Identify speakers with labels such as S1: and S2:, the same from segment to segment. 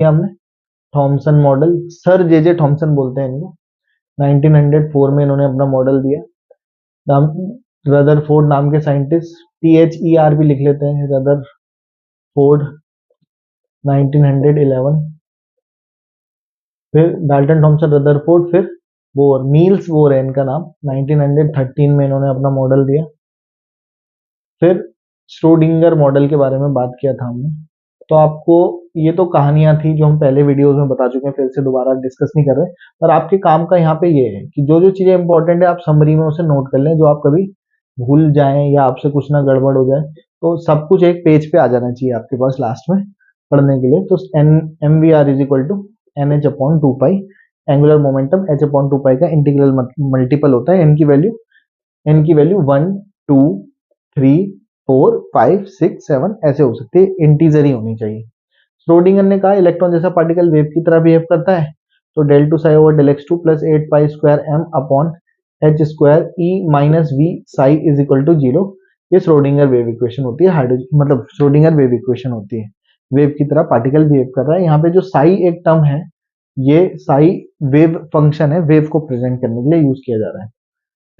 S1: किया हमने Thompson model, sir जे J Thomson बोलते हैं इनको। 1904 में इन्होंने अपना मॉडल दिया। नाम रदरफोर्ड नाम के साइंटिस्ट, THER भी लिख लेते हैं, रदरफोर्ड 1911। फिर डाल्टन थॉमसन रदरफोर्ड, फिर बोर, नील्स बोर है इनका नाम, 1913 में इन्होंने अपना मॉडल दिया। फिर श्रोडिंगर मॉडल के बारे में बात किया था हमने। तो आपको ये तो कहानियां थी जो हम पहले वीडियोस में बता चुके हैं, फिर से दोबारा डिस्कस नहीं कर रहे। पर आपके काम का यहाँ पे ये है कि जो जो चीजें इंपॉर्टेंट है आप समरी में उसे नोट कर लें, जो आप कभी भूल जाएं या आपसे कुछ ना गड़बड़ हो जाए, तो सब कुछ एक पेज पे आ जाना चाहिए आपके पास लास्ट में पढ़ने के लिए। तो n m v r is equal to n h upon two pi, angular momentum h upon two pi का इंटीग्रल मल्टीपल होता है। एन की वैल्यू 1 2 3 4 5 6 7 ऐसे हो सकती है, इंटीजर ही होनी चाहिए। श्रोडिंगर ने कहा इलेक्ट्रॉन जैसा पार्टिकल वेव की तरह बिहेव करता है, तो del two psi over del x two plus 8 pi square m upon h square E minus V psi is equal to zero. ये श्रोडिंगर वेव इक्वेशन होती है, हाइड्रोजन मतलब श्रोडिंगर वेव इक्वेशन होती है। वेव की तरह पार्टिकल बिहेव कर रहा है। यहाँ पे जो साई एक टर्म है, ये साई वेव फंक्शन है, वेव को प्रेजेंट करने के लिए यूज किया जा रहा है।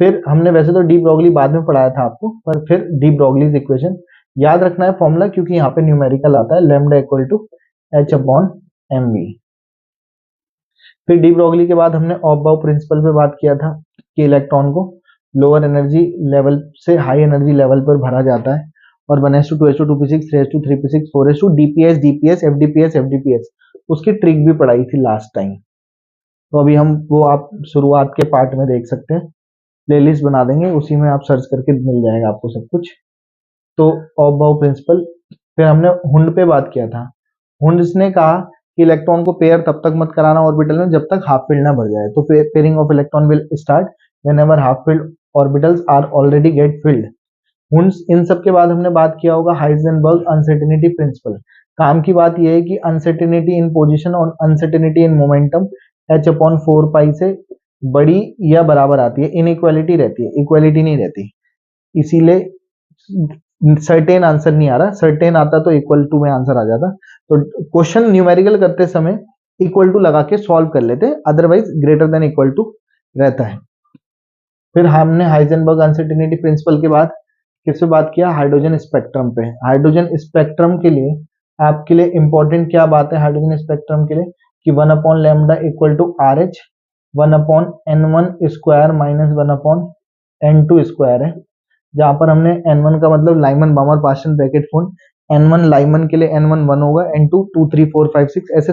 S1: फिर हमने वैसे तो डी ब्रॉगली बाद में पढ़ाया था आपको, पर फिर डी ब्रॉगलीज इक्वेशन याद रखना है फॉर्मूला, क्योंकि यहाँ पे न्यूमेरिकल आता है, lambda equal to h upon m v. फिर डी ब्रॉगली के बाद हमने ऑफ-बाउ प्रिंसिपल पे बात किया था कि इलेक्ट्रॉन को लोअर एनर्जी लेवल से हाई एनर्जी लेवल पर भरा जाता है, और 1s2 2s2 2p6 3s2 3p6 4s2 dps dps fdps fdps उसकी ट्रिक भी पढ़ाई थी लास्ट टाइम। तो अभी हम वो आप शुरुआत के पार्ट में देख सकते हैं, प्लेलिस्ट बना देंगे, उसी में आप सर्च करके मिल जाएगा आपको सब कुछ। तो ऑफ बाउ प्रिंसिपल। फिर हमने हुंड पे बात किया था। हुंड्स ने कहा कि इलेक्ट्रॉन को पेयर तब तक मत कराना ऑर्बिटल में जब तक हाफ फील्ड ना भर जाए, तो pairing of electron will start whenever half filled orbitals are already get filled. Hund's, इन सब के बाद हमने बात किया होगा हाइजेनबर्ग अनसर्टेनिटी प्रिंसिपल। काम की बात यह है कि अनसर्टेनिटी इन पोजीशन और uncertainty in momentum h upon 4 पाई से बड़ी या बराबर आती है, इनइक्वालिटी रहती है, इक्वालिटी नहीं रहती। इसीलिए सर्टेन आंसर नहीं आ रहा, सर्टेन आता तो इक्वल टू में आंसर आ जाता। तो क्वेश्चन न्यूमेरिकल करते समय इक्वल टू लगा के सॉल्व कर लेते, otherwise greater than equal to रहता है। फिर हमने हाइजेनबर्ग अनसर्टेनिटी प्रिंसिपल के बाद किस पे बात किया, हाइड्रोजन स्पेक्ट्रम पे। हाइड्रोजन स्पेक्ट्रम के लिए आपके लिए इंपॉर्टेंट क्या बात है हाइड्रोजन स्पेक्ट्रम के लिए, कि 1 upon lambda equal to R H 1 upon n1 square minus 1 upon n2 square है, जहां पर हमने n1 का मतलब Lyman Balmer partial bracket form, n1 Lyman के लिए n1 1 होगा, n2 2 3 4 5 6 ऐसे